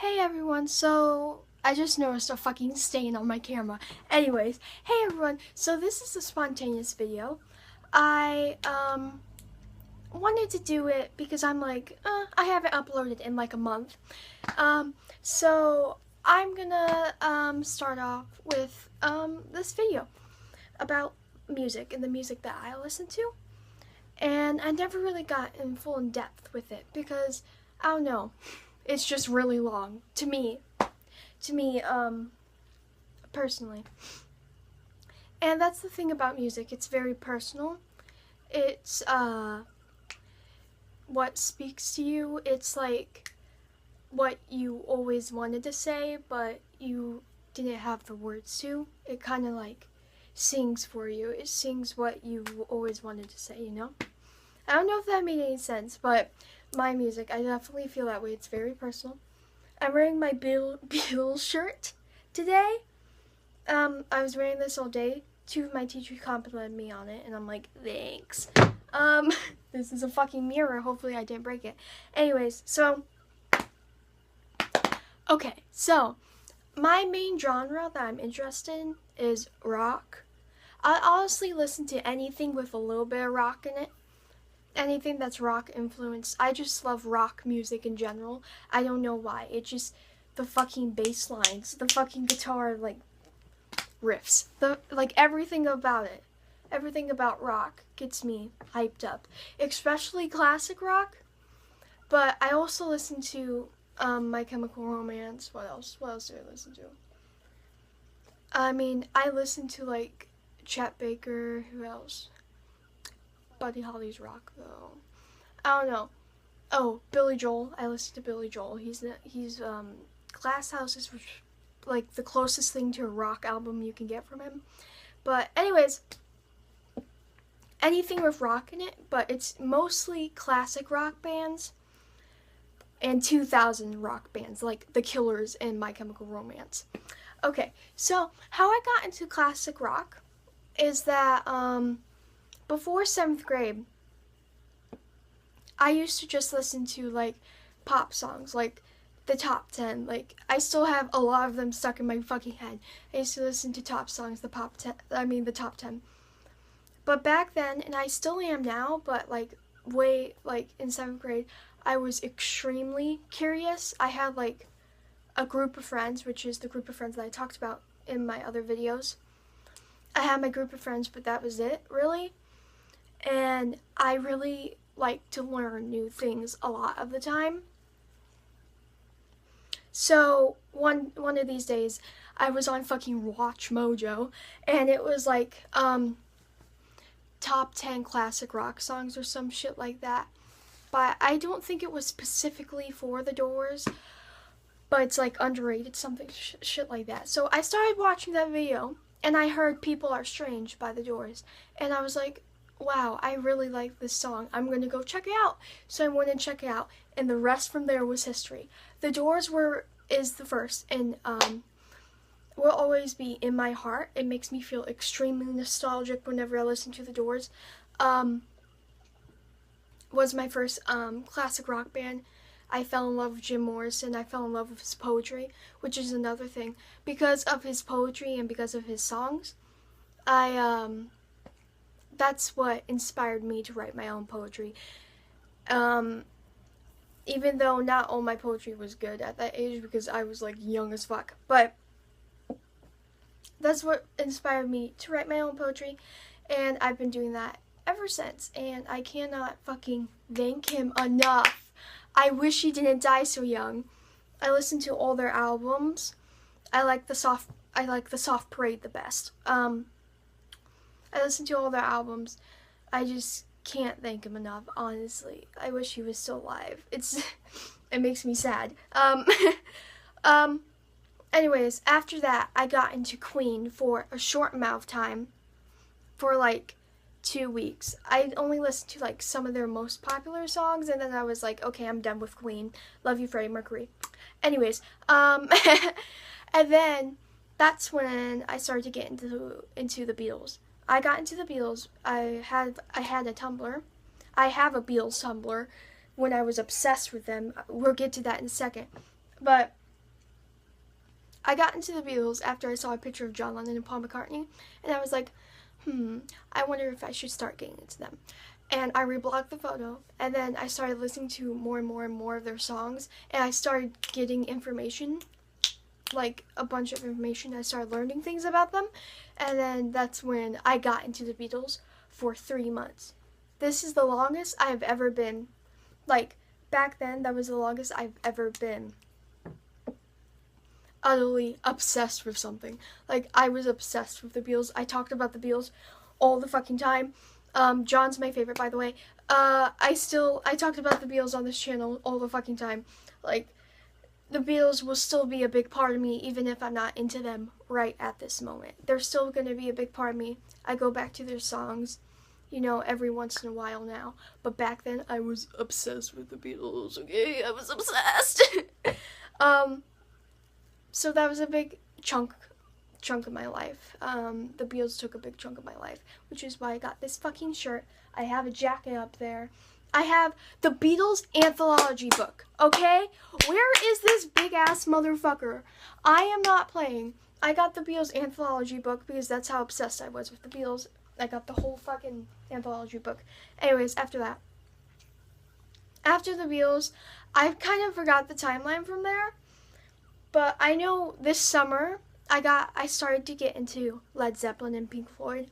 Hey everyone, so I just noticed a fucking stain on my camera. Anyways, hey everyone, so this is a spontaneous video. I wanted to do it because I'm like, I haven't uploaded in like a month. So I'm gonna start off with this video about music and the music that I listen to. And I never really got in full in depth with it because I don't know. It's just really long to me personally. And that's the thing about music. It's very personal. It's what speaks to you. It's like what you always wanted to say, but you didn't have the words to. It kind of like sings for you. It sings what you always wanted to say, you know? I don't know if that made any sense, but my music, I definitely feel that way. It's very personal. I'm wearing my Beatles shirt today. I was wearing this all day. Two of my teachers complimented me on it, and I'm like, thanks. This is a fucking mirror. Hopefully I didn't break it. Anyways, so, okay, so, my main genre that I'm interested in is rock. I honestly listen to anything with a little bit of rock in it. Anything that's rock influenced. I just love rock music in general. I don't know why. It just, the fucking bass lines, the fucking guitar, like, riffs. Like, everything about it. Everything about rock gets me hyped up. Especially classic rock. But I also listen to, My Chemical Romance. What else? What else do I listen to? I mean, I listen to, like, Chet Baker. Who else? Buddy Holly's rock though. I don't know. Oh, Billy Joel. I listen to Billy Joel. He's Glass House is like the closest thing to a rock album you can get from him. But anyways, anything with rock in it, but it's mostly classic rock bands and 2000 rock bands like The Killers and My Chemical Romance. Okay, so how I got into classic rock is that before 7th grade, I used to just listen to, like, pop songs, like, the top 10. Like, I still have a lot of them stuck in my fucking head. I used to listen to top songs, the top 10. But back then, and I still am now, but, like, in 7th grade, I was extremely curious. I had, like, a group of friends, which is the group of friends that I talked about in my other videos. I had my group of friends, but that was it, really. And I really like to learn new things a lot of the time. So one of these days, I was on fucking Watch Mojo, and it was like top 10 classic rock songs or some shit like that. But I don't think it was specifically for the Doors, but it's like underrated, something shit like that. So I started watching that video, and I heard People Are Strange by the Doors, and I was like, wow, I really like this song. I'm going to go check it out. So I went and checked it out, and the rest from there was history. The Doors is the first, and will always be in my heart. It makes me feel extremely nostalgic whenever I listen to the Doors. Was my first classic rock band. I fell in love with Jim Morrison. I fell in love with his poetry, which is another thing. Because of his poetry and because of his songs, that's what inspired me to write my own poetry. Even though not all my poetry was good at that age because I was like young as fuck. But that's what inspired me to write my own poetry. And I've been doing that ever since. And I cannot fucking thank him enough. I wish he didn't die so young. I listened to all their albums. I like the Soft Parade the best. I listened to all their albums. I just can't thank him enough, honestly. I wish he was still alive. It makes me sad. Anyways, after that, I got into Queen for a short amount of time, for like 2 weeks. I only listened to like some of their most popular songs, and then I was like, okay, I'm done with Queen. Love you, Freddie Mercury. Anyways, and then that's when I started to get into the Beatles. I got into the Beatles. I had a Tumblr. I have a Beatles Tumblr when I was obsessed with them. We'll get to that in a second. But I got into the Beatles after I saw a picture of John Lennon and Paul McCartney, and I was like, I wonder if I should start getting into them. And I reblogged the photo, and then I started listening to more and more and more of their songs, and I started getting information, like a bunch of information. I started learning things about them, and then that's when I got into the Beatles for 3 months. This is the longest I have ever been. Like, back then, that was the longest I've ever been utterly obsessed with something. Like, I was obsessed with the Beatles. I talked about the Beatles all the fucking time. John's my favorite, by the way. I talked about the Beatles on this channel all the fucking time. Like, the Beatles will still be a big part of me, even if I'm not into them right at this moment. They're still going to be a big part of me. I go back to their songs, you know, every once in a while now. But back then, I was obsessed with the Beatles, okay? I was obsessed! So that was a big chunk of my life. The Beatles took a big chunk of my life, which is why I got this fucking shirt. I have a jacket up there. I have the Beatles anthology book, okay? Where is this big-ass motherfucker? I am not playing. I got the Beatles anthology book because that's how obsessed I was with the Beatles. I got the whole fucking anthology book. Anyways, after that. After the Beatles, I kind of forgot the timeline from there. But I know this summer, I started to get into Led Zeppelin and Pink Floyd.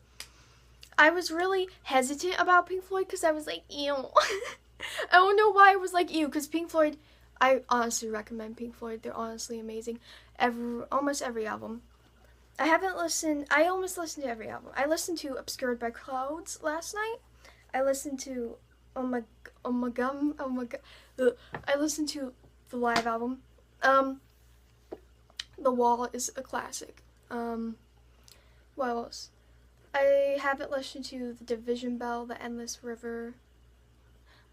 I was really hesitant about Pink Floyd because I was like, ew. I don't know why I was like, ew, because Pink Floyd, I honestly recommend Pink Floyd. They're honestly amazing. Almost every album. I almost listened to every album. I listened to Obscured by Clouds last night. I listened to, oh my god. I listened to the live album. The Wall is a classic. What else? I haven't listened to The Division Bell, The Endless River,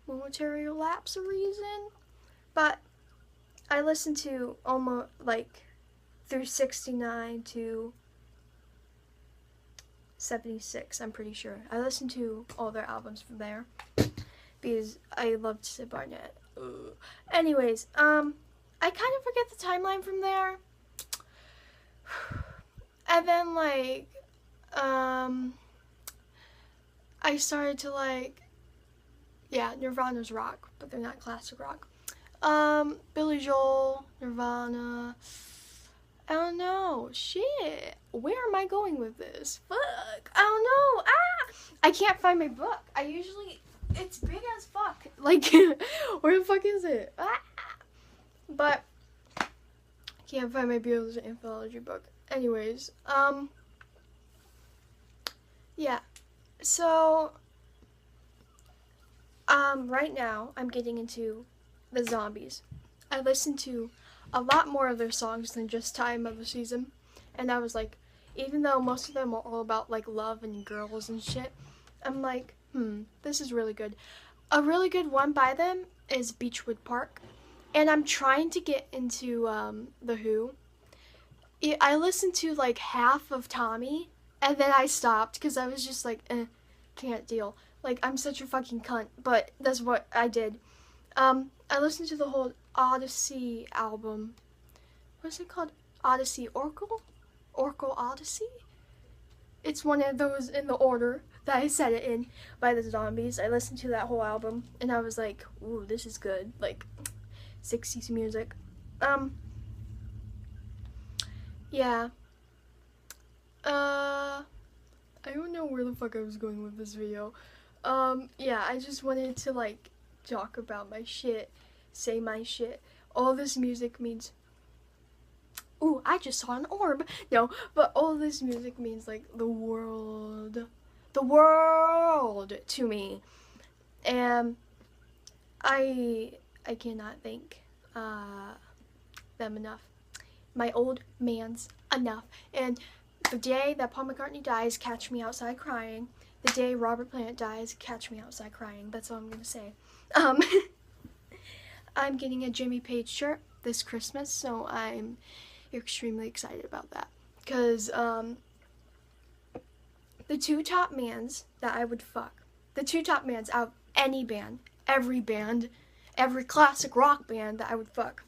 Momentary Lapse of Reason, but I listened to almost, like, through 69 to 76, I'm pretty sure. I listened to all their albums from there, because I loved Sid Barnett. Anyways, I kind of forget the timeline from there. And then, like, I started to, like, yeah, Nirvana's rock, but they're not classic rock. Billy Joel, Nirvana, I don't know, shit, where am I going with this? Fuck, I don't know, I can't find my book. It's big as fuck, like, where the fuck is it? But, I can't find my Beatles anthology book. Anyways, yeah, so, right now, I'm getting into the Zombies. I listened to a lot more of their songs than just Time of the Season, and I was like, even though most of them are all about, like, love and girls and shit, I'm like, this is really good. A really good one by them is Beechwood Park, and I'm trying to get into, The Who. I listened to, like, half of Tommy, and then I stopped, because I was just like, can't deal. Like, I'm such a fucking cunt, but that's what I did. I listened to the whole Odyssey album. What's it called? Odyssey Oracle? Oracle Odyssey? It's one of those in the order that I said it in by the Zombies. I listened to that whole album, and I was like, ooh, this is good. Like, 60s music. Yeah. I don't know where the fuck I was going with this video. Yeah, I just wanted to, like, talk about my shit, say my shit. All this music means, ooh, I just saw an orb. No, but all this music means, like, the world to me. And I cannot thank, them enough. My old man's enough. And the day that Paul McCartney dies, catch me outside crying. The day Robert Plant dies, catch me outside crying. That's all I'm gonna say. I'm getting a Jimmy Page shirt this Christmas, so I'm extremely excited about that. Because, the two top mans that I would fuck, the two top mans out of any band, every classic rock band that I would fuck,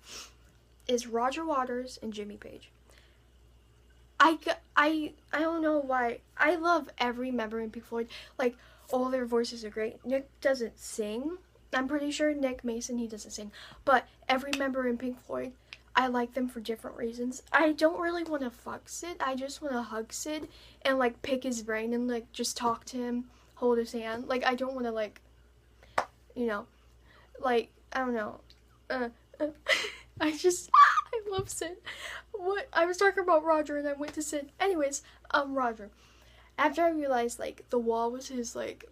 is Roger Waters and Jimmy Page. I don't know why. I love every member in Pink Floyd. Like, all their voices are great. Nick doesn't sing. I'm pretty sure Nick Mason, he doesn't sing. But every member in Pink Floyd, I like them for different reasons. I don't really want to fuck Sid. I just want to hug Sid and, like, pick his brain and, like, just talk to him, hold his hand. Like, I don't want to, like, you know, like, I don't know. I love Sid. What? I was talking about Roger and I went to Sid. Anyways, Roger. After I realized, like, The Wall was his, like,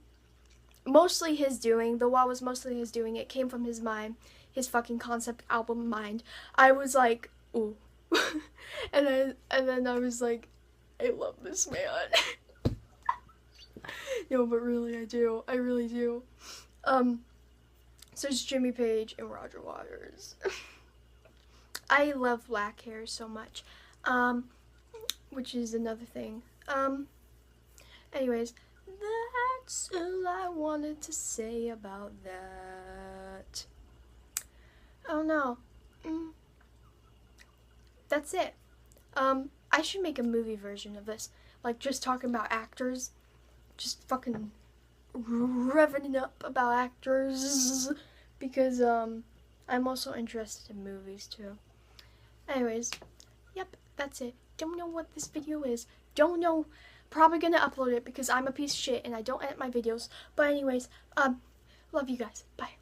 mostly his doing. The Wall was mostly his doing. It came from his mind. His fucking concept album mind. I was like, ooh. and then I was like, I love this man. No, but really I do. I really do. So it's Jimmy Page and Roger Waters. I love black hair so much. Which is another thing. Anyways, that's all I wanted to say about that. Oh no. That's it. I should make a movie version of this. Like, just talking about actors. Just fucking revving up about actors. Because, I'm also interested in movies, too. Anyways, yep, that's it. Don't know what this video is. Don't know. Probably gonna upload it because I'm a piece of shit and I don't edit my videos. But anyways, love you guys. Bye.